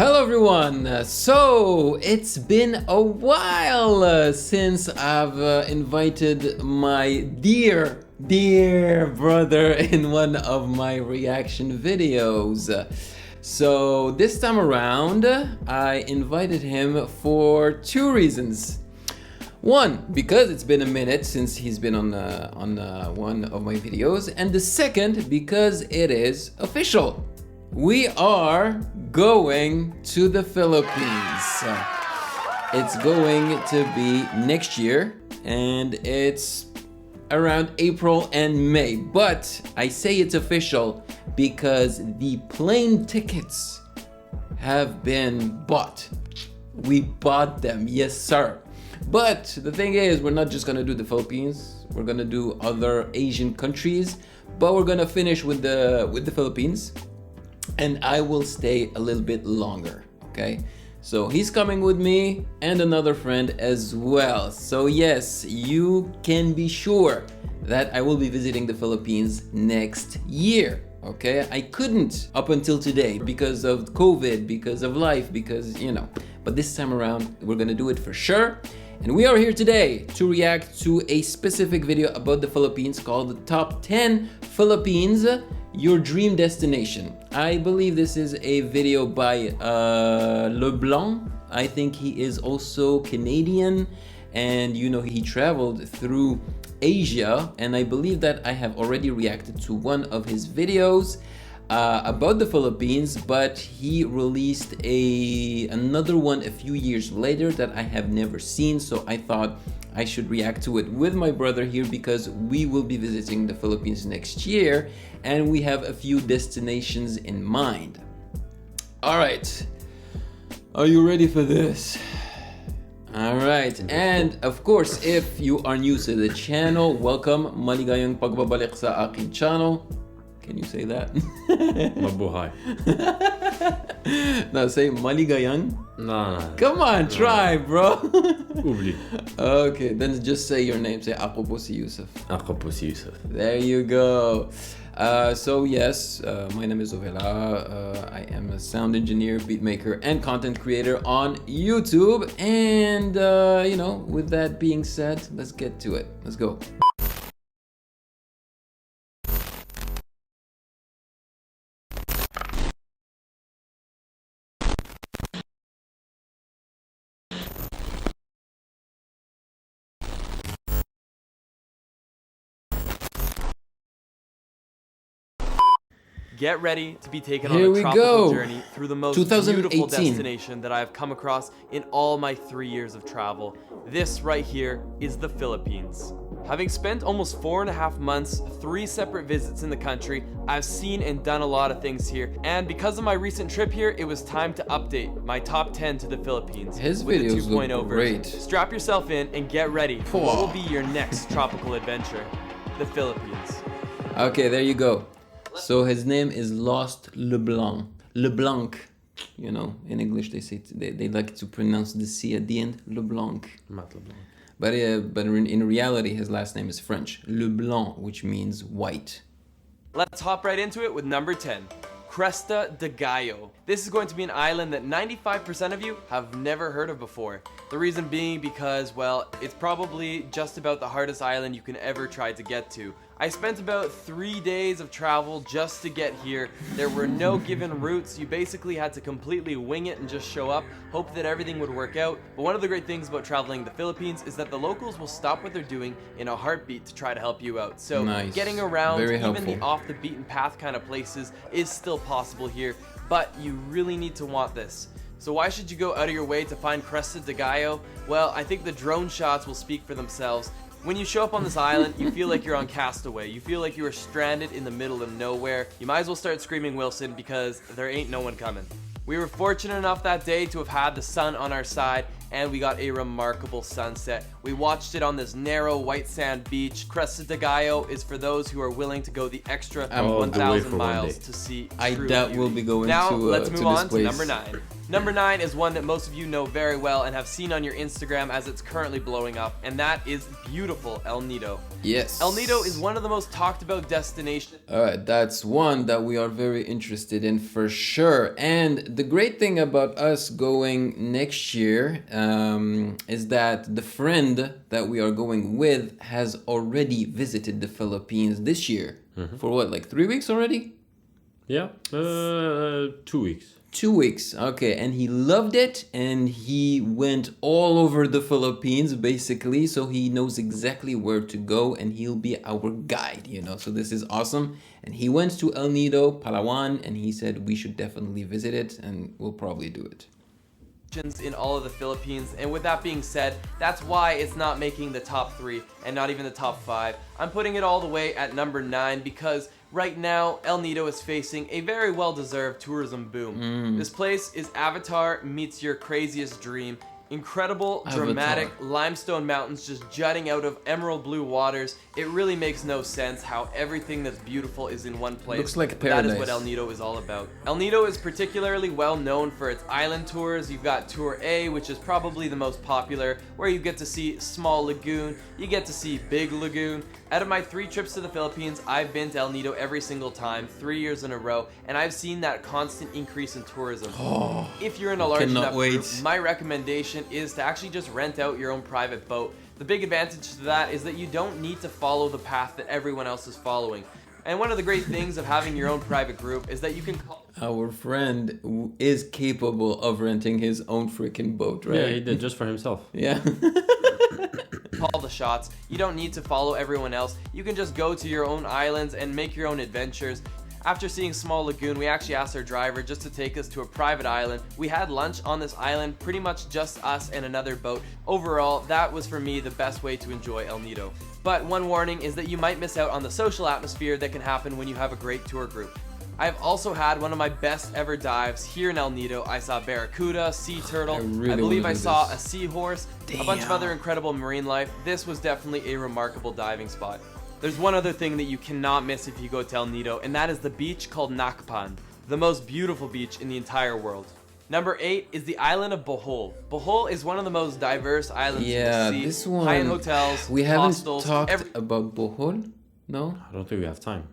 Hello everyone! So it's been a while since I've invited my dear brother in one of my reaction videos. So this time around I invited him for two reasons. One, because it's been a minute since he's been on one of my videos, and the second, because it is official. We are going to the Philippines. It's going to be next year, and it's around April and May. But I say it's official because the plane tickets have been bought. We bought them, yes sir. But the thing is, we're not just gonna do the Philippines. We're gonna do other Asian countries, but we're gonna finish with the Philippines. And I will stay a little bit longer, okay? So he's coming with me and another friend as well. So yes, you can be sure that I will be visiting the Philippines next year, okay? I couldn't up until today because of COVID, because of life, because, you know. But this time around, we're gonna do it for sure. And we are here today to react to a specific video about the Philippines called the Top 10 Philippines, Your Dream Destination. I believe this is a video by LeBlanc. I think he is also Canadian, and you know, he traveled through Asia, and I believe that I have already reacted to one of his videos about the Philippines, but he released another one a few years later that I have never seen, so I thought I should react to it with my brother here because we will be visiting the Philippines next year and we have a few destinations in mind. All right, are you ready for this? All right, and of course, if you are new to the channel, welcome. Maligayang pagbabalik sa aking channel. Can you say that? Mabuhay. No, say maligayang. No. Come on, try, bro. Ubli. Okay, then just say your name. Say ako po si Yusuf. Ako po si Yusuf. There you go. So yes, my name is Ovela. I am a sound engineer, beat maker, and content creator on YouTube. And you know, with that being said, let's get to it. Let's go. Get ready to be taken Here on we a tropical go. journey through the most 2018. beautiful destination that I have come across in all my 3 years of travel. This right here is the Philippines. Having spent almost 4.5 months, 3 separate visits in the country, I've seen and done a lot of things here. And because of my recent trip here, it was time to update my top 10 to the Philippines. His with videos the 2.0 look version. great. Strap yourself in and get ready for what will be your next tropical adventure, the Philippines. Okay, there you go. So his name is Lost LeBlanc. LeBlanc, you know, in English they say they like to pronounce the C at the end, LeBlanc. Mat LeBlanc. But in reality, his last name is French, LeBlanc, which means white. Let's hop right into it with number 10. Cresta de Gallo. This is going to be an island that 95% of you have never heard of before. The reason being because, well, it's probably just about the hardest island you can ever try to get to. I spent about 3 days of travel just to get here. There were no given routes. You basically had to completely wing it and just show up, hope that everything would work out. But one of the great things about traveling the Philippines is that the locals will stop what they're doing in a heartbeat to try to help you out. So nice. Getting around, Very even helpful. the off the beaten path kind of places is still possible here, but you really need to want this. So why should you go out of your way to find Cresta de Gallo? Well, I think the drone shots will speak for themselves. When you show up on this island, you feel like you're on Castaway. You feel like you are stranded in the middle of nowhere. You might as well start screaming Wilson because there ain't no one coming. We were fortunate enough that day to have had the sun on our side, and we got a remarkable sunset. We watched it on this narrow white sand beach. Cresta de Gallo is for those who are willing to go the extra all the way 1,000 for one miles day. to see I true doubt beauty. we'll be going now, to let's move this on to place. number 9. Number 9 is one that most of you know very well and have seen on your Instagram as it's currently blowing up, and that is beautiful El Nido. Yes. El Nido is one of the most talked about destinations. Alright, that's one that we are very interested in for sure. And the great thing about us going next year is that the friend that we are going with has already visited the Philippines this year. For what, like 3 weeks already? Yeah, 2 weeks. 2 weeks, okay, and he loved it, and he went all over the Philippines basically, so he knows exactly where to go, and he'll be our guide, you know, so this is awesome. And he went to El Nido, Palawan, and he said we should definitely visit it, and we'll probably do it. In all of the Philippines, and with that being said, that's why it's not making the top 3 and not even the top 5. I'm putting it all the way at number 9 because right now El Nido is facing a very well-deserved tourism boom. This place is Avatar meets your craziest dream. Incredible, dramatic limestone mountains just jutting out of emerald blue waters. It really makes no sense how everything that's beautiful is in one place. Looks like That paradise. is what El Nido is all about. El Nido is particularly well known for its island tours. You've got Tour A, which is probably the most popular, where you get to see Small Lagoon, you get to see Big Lagoon. Out of my 3 trips to the Philippines, I've been to El Nido every single time, 3 years in a row, and I've seen that constant increase in tourism. If you're in a large enough group, my recommendation is to actually just rent out your own private boat. The big advantage to that is that you don't need to follow the path that everyone else is following. And one of the great things of having your own private group is that you can call... Our friend is capable of renting his own freaking boat, right? Yeah, he did just for himself. Yeah. Call the shots. You don't need to follow everyone else. You can just go to your own islands and make your own adventures. After seeing Small Lagoon, we actually asked our driver just to take us to a private island. We had lunch on this island, pretty much just us and another boat. Overall, that was for me the best way to enjoy El Nido. But one warning is that you might miss out on the social atmosphere that can happen when you have a great tour group. I've also had one of my best ever dives here in El Nido. I saw barracuda, sea turtle, I believe I saw a seahorse, a bunch of other incredible marine life. This was definitely a remarkable diving spot. There's one other thing that you cannot miss if you go to El Nido, and that is the beach called Nakpan, the most beautiful beach in the entire world. Number 8 is the island of Bohol. Bohol is one of the most diverse islands you will see. This one. High-end hotels, we haven't hostels, talked about Bohol, no? I don't think we have time.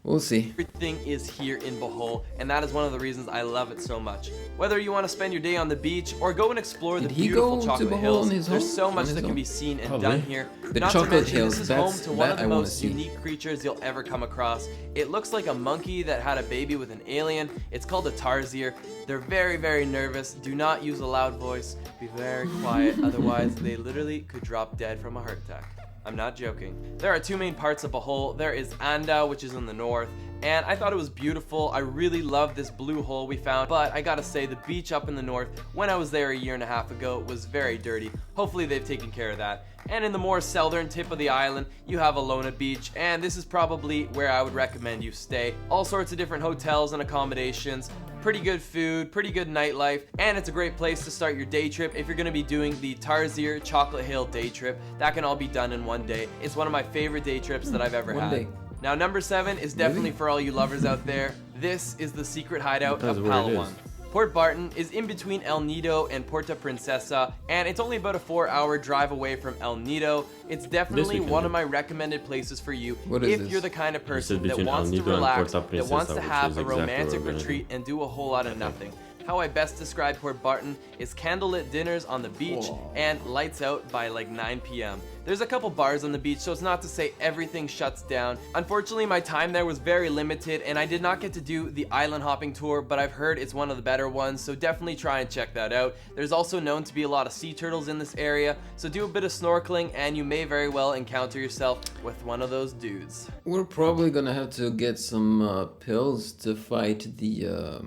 We'll see. everything is here in Bohol, and that is one of the reasons I love it so much. Whether you want to spend your day on the beach or go and explore the beautiful chocolate hills, there's so much that can be seen and done here. The Not chocolate to mention, hills, this is home to one of the I wanna most see. unique creatures you'll ever come across. It looks like a monkey that had a baby with an alien. It's called a tarsier. They're very, very nervous. Do not use a loud voice. Be very quiet, otherwise they literally could drop dead from a heart attack. I'm not joking. There are two main parts of Bohol. There is Anda, which is in the north, and I thought it was beautiful. I really loved this blue hole we found, but I gotta say the beach up in the north, when I was there a year and a half ago, was very dirty. Hopefully they've taken care of that. And in the more southern tip of the island, you have Alona Beach, and this is probably where I would recommend you stay. All sorts of different hotels and accommodations, pretty good food, pretty good nightlife, and it's a great place to start your day trip if you're going to be doing the Tarsier Chocolate Hill day trip. That can all be done in one day. It's one of my favorite day trips that I've ever had. day. Now number 7 is definitely for all you lovers out there. This is the secret hideout of That's where it Palawan. is. Port Barton is in between El Nido and Puerto Princesa, and it's only about a 4-hour drive away from El Nido. It's definitely we can one do. of my recommended places for you What is if this? you're the kind of person that between wants El to Nido and relax, Puerto that wants Princesa, to which have is a exactly romantic where we're gonna retreat and do a whole lot of nothing. How I best describe Port Barton is candlelit dinners on the beach and lights out by like 9 p.m. There's a couple bars on the beach, so it's not to say everything shuts down. Unfortunately, my time there was very limited and I did not get to do the island hopping tour, but I've heard it's one of the better ones, so definitely try and check that out. There's also known to be a lot of sea turtles in this area, so do a bit of snorkeling and you may very well encounter yourself with one of those dudes. We're probably gonna have to get some pills to fight the,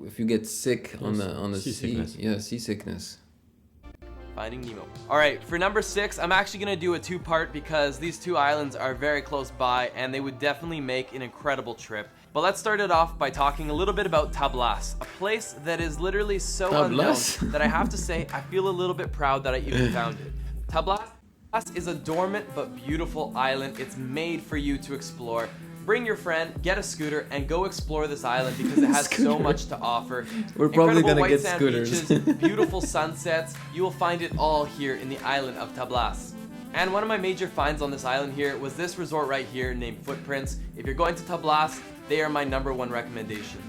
if you get sick on the sea. Seasickness. Yeah, seasickness. Finding Nemo. All right, for number 6, I'm actually gonna do a two-part because these two islands are very close by and they would definitely make an incredible trip. But let's start it off by talking a little bit about Tablas, a place that is literally so Tablas? unknown that I have to say I feel a little bit proud that I even found it. Tablas is a dormant but beautiful island. It's made for you to explore. Bring your friend, get a scooter, and go explore this island because it has so much to offer. We're probably Incredible gonna white get sand scooters. beaches, beautiful sunsets. You will find it all here in the island of Tablas. And one of my major finds on this island here was this resort right here named Footprints. If you're going to Tablas, they are my #1 recommendation.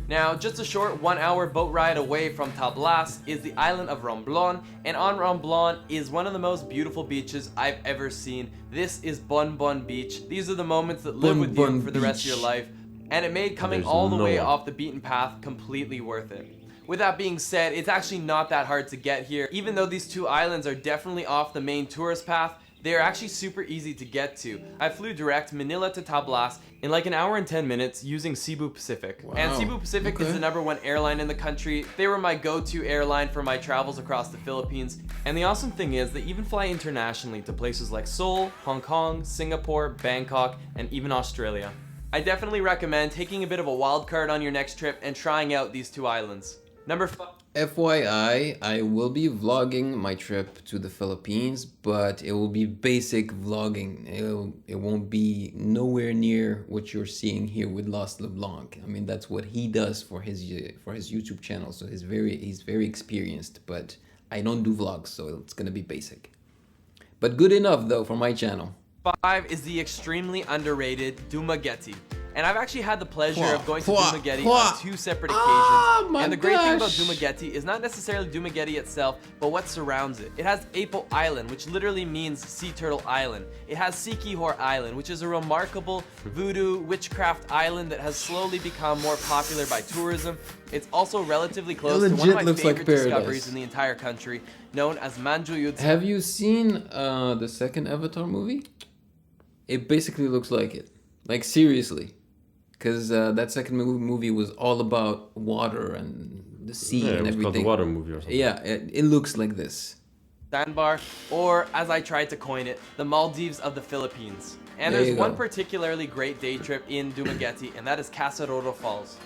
Now, just a short 1-hour boat ride away from Tablas is the island of Romblon, and on Romblon is one of the most beautiful beaches I've ever seen. This is Bon Bon Beach. These are the moments that live with you for the rest of your life, and it made coming all the way off the beaten path completely worth it. With that being said, it's actually not that hard to get here. Even though these two islands are definitely off the main tourist path, they are actually super easy to get to. I flew direct Manila to Tablas in like 1 hour and 10 minutes using Cebu Pacific. Wow. And Cebu Pacific is the #1 airline in the country. They were my go-to airline for my travels across the Philippines. And the awesome thing is they even fly internationally to places like Seoul, Hong Kong, Singapore, Bangkok, and even Australia. I definitely recommend taking a bit of a wild card on your next trip and trying out these two islands. Number 5. FYI, I will be vlogging my trip to the Philippines, but it will be basic vlogging. It won't be nowhere near what you're seeing here with Lost LeBlanc. I mean, that's what he does for his YouTube channel, so he's very experienced. But I don't do vlogs, so it's gonna be basic. But good enough though for my channel. 5 is the extremely underrated Dumaguete. And I've actually had the pleasure of going to Dumaguete on 2 separate occasions. And the great thing about Dumaguete is not necessarily Dumaguete itself, but what surrounds it. It has Apo Island, which literally means Sea Turtle Island. It has Siquijor Island, which is a remarkable voodoo witchcraft island that has slowly become more popular by tourism. It's also relatively close to one of my favorite discoveries in the entire country, known as Manjuyutsu. Have you seen the second Avatar movie? It basically looks like it. Like seriously. Because that second movie was all about water and the sea and everything. Called the water movie or something. Yeah, it looks like this. Sandbar, or as I tried to coin it, the Maldives of the Philippines. And there's one particularly great day trip in Dumaguete, and that is Kawasan Falls.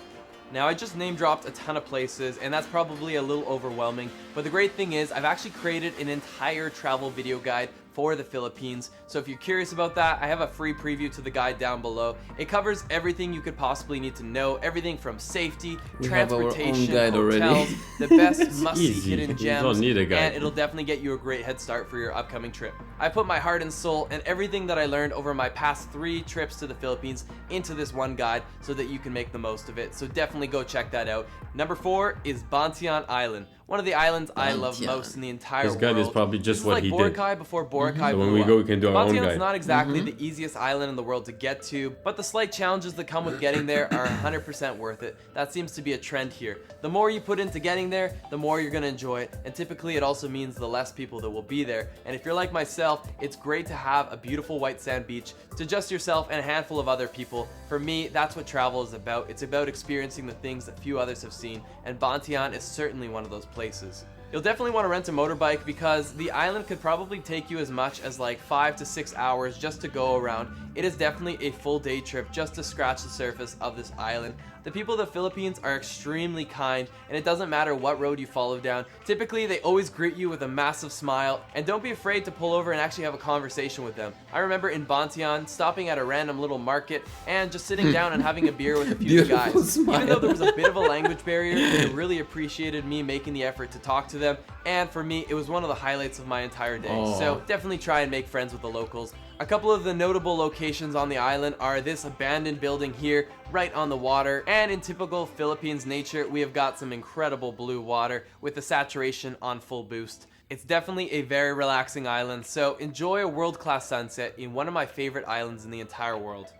Now, I just name dropped a ton of places, and that's probably a little overwhelming, but the great thing is I've actually created an entire travel video guide for the Philippines. So if you're curious about that, I have a free preview to the guide down below. It covers everything you could possibly need to know, everything from safety, transportation, hotels, the best must-see hidden gems, and it'll definitely get you a great head start for your upcoming trip. I put my heart and soul and everything that I learned over my past 3 trips to the Philippines into this one guide so that you can make the most of it. So definitely go check that out. Number 4 is Bantayan Island. One of the islands I love most in the entire world. This guide is probably just what he did. Boracay before Boracay So when we go, we can do our own guide. Bantayan's not exactly the easiest island in the world to get to, but the slight challenges that come with getting there are 100% worth it. That seems to be a trend here. The more you put into getting there, the more you're going to enjoy it, and typically it also means the less people that will be there. And if you're like myself, it's great to have a beautiful white sand beach to just yourself and a handful of other people. For me, that's what travel is about. It's about experiencing the things that few others have seen, and Bantayan is certainly one of those places. You'll definitely want to rent a motorbike because the island could probably take you as much as like 5 to 6 hours just to go around. It is definitely a full day trip just to scratch the surface of this island. The people of the Philippines are extremely kind, and it doesn't matter what road you follow down. Typically, they always greet you with a massive smile, and don't be afraid to pull over and actually have a conversation with them. I remember in Bantayan, stopping at a random little market and just sitting down and having a beer with a few guys. Smile. Even though there was a bit of a language barrier, they really appreciated me making the effort to talk to them, and for me, it was one of the highlights of my entire day. So definitely try and make friends with the locals. A couple of the notable locations on the island are this abandoned building here, right on the water, and in typical Philippines nature, we have got some incredible blue water with the saturation on full boost. It's definitely a very relaxing island, so enjoy a world-class sunset in one of my favorite islands in the entire world.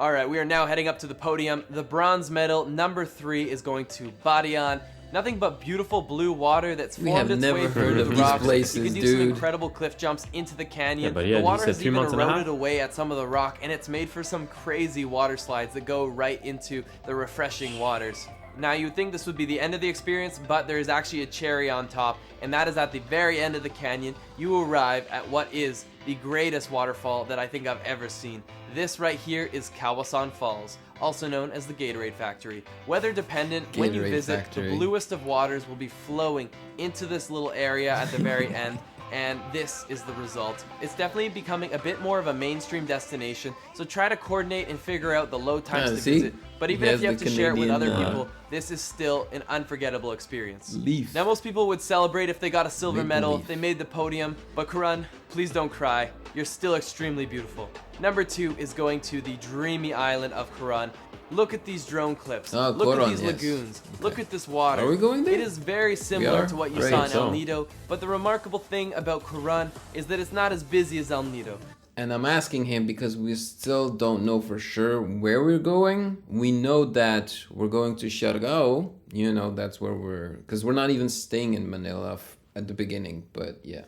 Alright, we are now heading up to the podium. The bronze medal, number 3, is going to Bantayan. Nothing but beautiful blue water that's formed its way through the rocks. You can do some incredible cliff jumps into the canyon. The water has even eroded away at some of the rock, and it's made for some crazy water slides that go right into the refreshing waters. Now you would think this would be the end of the experience, but there is actually a cherry on top, and that is at the very end of the canyon, you arrive at what is the greatest waterfall that I think I've ever seen. This right here is Kawasan Falls, also known as the Gatorade Factory. Weather dependent, when you visit, the bluest of waters will be flowing into this little area at the very end. And this is the result. It's definitely becoming a bit more of a mainstream destination, so try to coordinate and figure out the low times to visit. But even if you have to share it with other people, this is still an unforgettable experience. Now most people would celebrate if they got a silver medal, if they made the podium, but Coron, please don't cry. You're still extremely beautiful. Number 2 is going to the dreamy island of Coron. Look at these drone cliffs. Look Coron, at these lagoons. Look at this water. Are we going there? It is very similar to what you saw in El Nido, but the remarkable thing about Coron is that it's not as busy as El Nido. And I'm asking him because we still don't know for sure where we're going. We know that we're going to Siargao. You know, that's where because we're not even staying in Manila at the beginning, but yeah.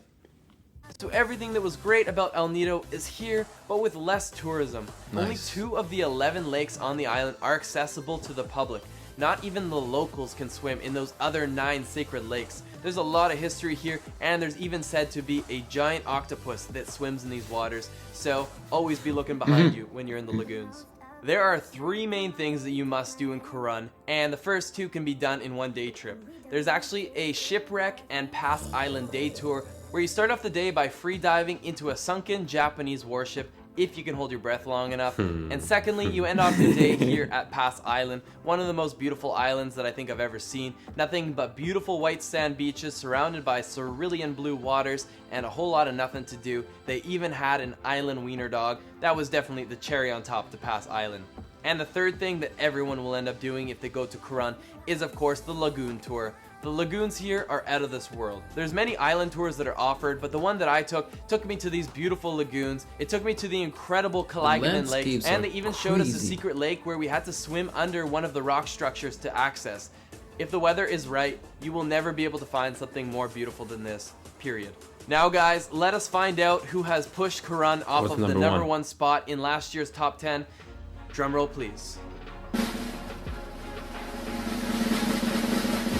So everything that was great about El Nido is here, but with less tourism. Only 2 of the 11 lakes on the island are accessible to the public. Not even the locals can swim in those other 9 sacred lakes. There's a lot of history here, and there's even said to be a giant octopus that swims in these waters. So always be looking behind you when you're in the lagoons. There are 3 main things that you must do in Coron, and the first 2 can be done in one day trip. There's actually a shipwreck and Pass Island day tour, where you start off the day by free diving into a sunken Japanese warship, if you can hold your breath long enough. And secondly, you end off the day here at Pass Island, one of the most beautiful islands that I think I've ever seen. Nothing but beautiful white sand beaches surrounded by cerulean blue waters and a whole lot of nothing to do. They even had an island wiener dog. That was definitely the cherry on top to Pass Island. And the third thing that everyone will end up doing if they go to Coron is of course the lagoon tour. The lagoons here are out of this world. There's many island tours that are offered, but the one that I took me to these beautiful lagoons. It took me to the incredible Kalaganan Lake, and they even showed us a secret lake where we had to swim under one of the rock structures to access. If the weather is right, you will never be able to find something more beautiful than this, period. Now guys, let us find out who has pushed Coron off of the number 1 spot in last year's top 10. Drumroll please.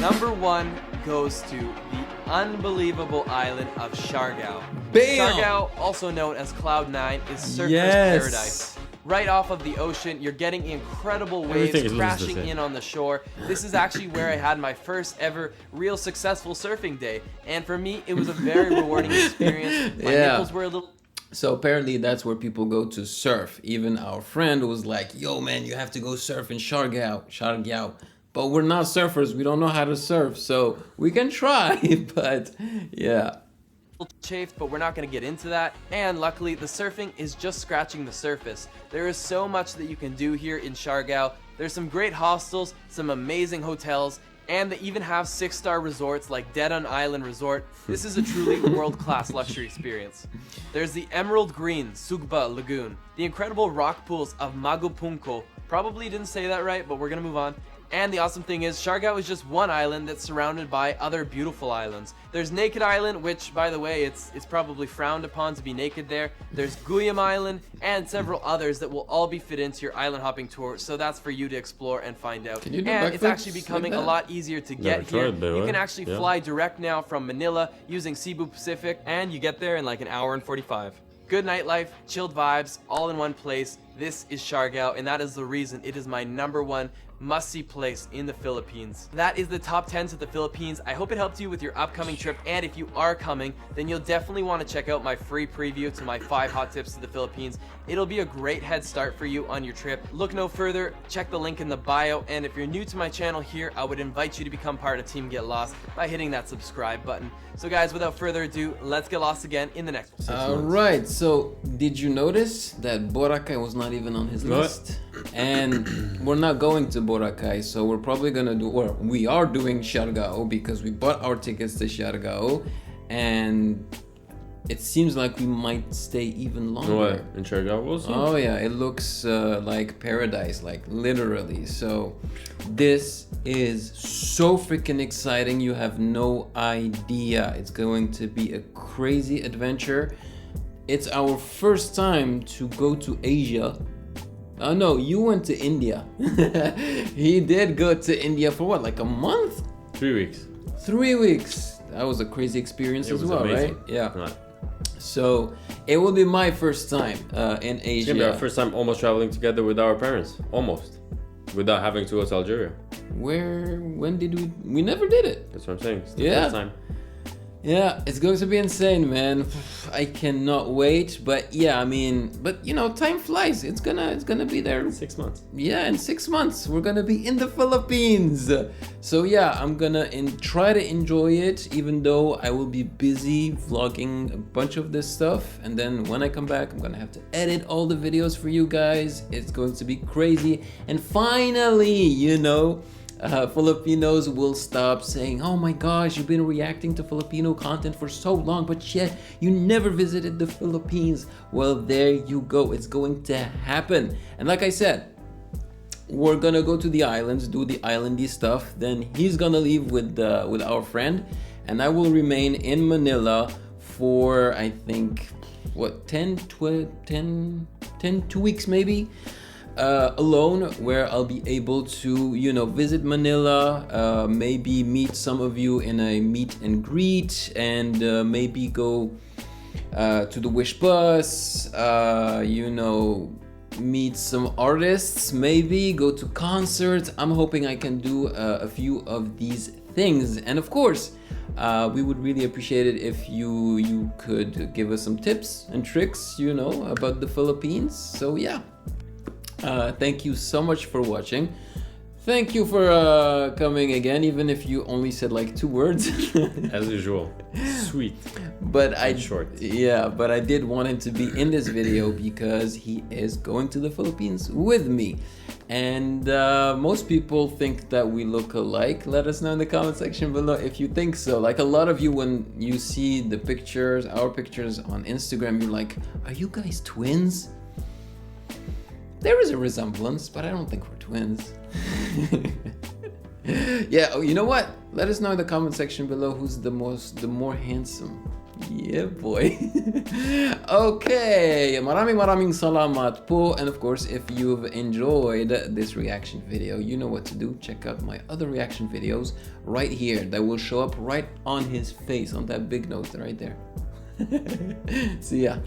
Number 1 goes to the unbelievable island of Siargao. Siargao, also known as Cloud 9, is surfer's paradise. Right off of the ocean, you're getting incredible waves crashing in on the shore. This is actually where I had my first ever real successful surfing day, and for me, it was a very rewarding experience. My nipples were a little... So apparently that's where people go to surf. Even our friend was like, yo man, you have to go surf in Siargao. But we're not surfers, we don't know how to surf, so we can try, but yeah. Chafed, but we're not going to get into that. And luckily, the surfing is just scratching the surface. There is so much that you can do here in Siargao. There's some great hostels, some amazing hotels, and they even have 6-star resorts like Dedan Island Resort. This is a truly world-class luxury experience. There's the emerald green Sugba Lagoon, the incredible rock pools of Magupunko. Probably didn't say that right, but we're going to move on. And the awesome thing is, Siargao is just one island that's surrounded by other beautiful islands. There's Naked Island, which, by the way, it's probably frowned upon to be naked there. There's Guyam Island, and several others that will all be fit into your island hopping tour, so that's for you to explore and find out. And it's actually becoming a lot easier to get here. You can actually fly direct now from Manila using Cebu Pacific, and you get there in like an hour and 45. Good nightlife, chilled vibes, all in one place. This is Siargao, and that is the reason it is my number 1 must-see place in the Philippines. That is the top 10 to the Philippines. I hope it helped you with your upcoming trip, and if you are coming, then you'll definitely want to check out my free preview to my 5 hot tips to the Philippines. It'll be a great head start for you on your trip. Look no further, check the link in the bio, and if you're new to my channel here, I would invite you to become part of Team Get Lost by hitting that subscribe button. So guys, without further ado, let's get lost again in the next one. Alright, so did you notice that Boracay was not even on his list? And we're not going to Boracay, so we're probably gonna do, or we are doing Siargao because we bought our tickets to Siargao, and it seems like we might stay even longer. What? In Siargao also? Oh yeah, it looks like paradise, like literally. So this is so freaking exciting, you have no idea. It's going to be a crazy adventure. It's our first time to go to Asia, Oh no, you went to India. He did go to India for what, like a month? 3 weeks. 3 weeks. That was a crazy experience as well, amazing. right? Yeah. Right. So it will be my first time in Asia. It's gonna be our first time almost traveling together with our parents. Almost. Without having to go to Algeria. When did we never did it. That's what I'm saying. It's the Yeah. first time. Yeah, it's going to be insane, man. I cannot wait. But yeah, I mean, but you know, time flies. It's gonna be there. 6 months. Yeah, in 6 months we're gonna be in the Philippines. So yeah, I'm gonna try to enjoy it, even though I will be busy vlogging a bunch of this stuff. And then when I come back, I'm gonna have to edit all the videos for you guys. It's going to be crazy. And finally, you know, Filipinos will stop saying, oh my gosh, you've been reacting to Filipino content for so long, but yet you never visited the Philippines. Well, there you go. It's going to happen. And like I said, we're gonna go to the islands, do the islandy stuff. Then he's gonna leave with our friend, and I will remain in Manila for, I think, what, 2 weeks maybe? Alone, where I'll be able to, you know, visit Manila, maybe meet some of you in a meet and greet, and maybe go to the Wish Bus, you know, meet some artists, maybe go to concerts. I'm hoping I can do a few of these things. And of course, we would really appreciate it if you could give us some tips and tricks, you know, about the Philippines. So yeah. Thank you so much for watching. Thank you for coming again, even if you only said like 2 words. As usual. Sweet. But short. Yeah, but I did want him to be in this video because he is going to the Philippines with me. And most people think that we look alike. Let us know in the comment section below if you think so. Like a lot of you, when you see the pictures, our pictures on Instagram, you're like, are you guys twins? There is a resemblance, but I don't think we're twins. Yeah, oh, you know what? Let us know in the comment section below who's the more handsome. Yeah, boy. Okay, maraming salamat po. And of course, if you've enjoyed this reaction video, you know what to do. Check out my other reaction videos right here that will show up right on his face, on that big nose right there. See ya.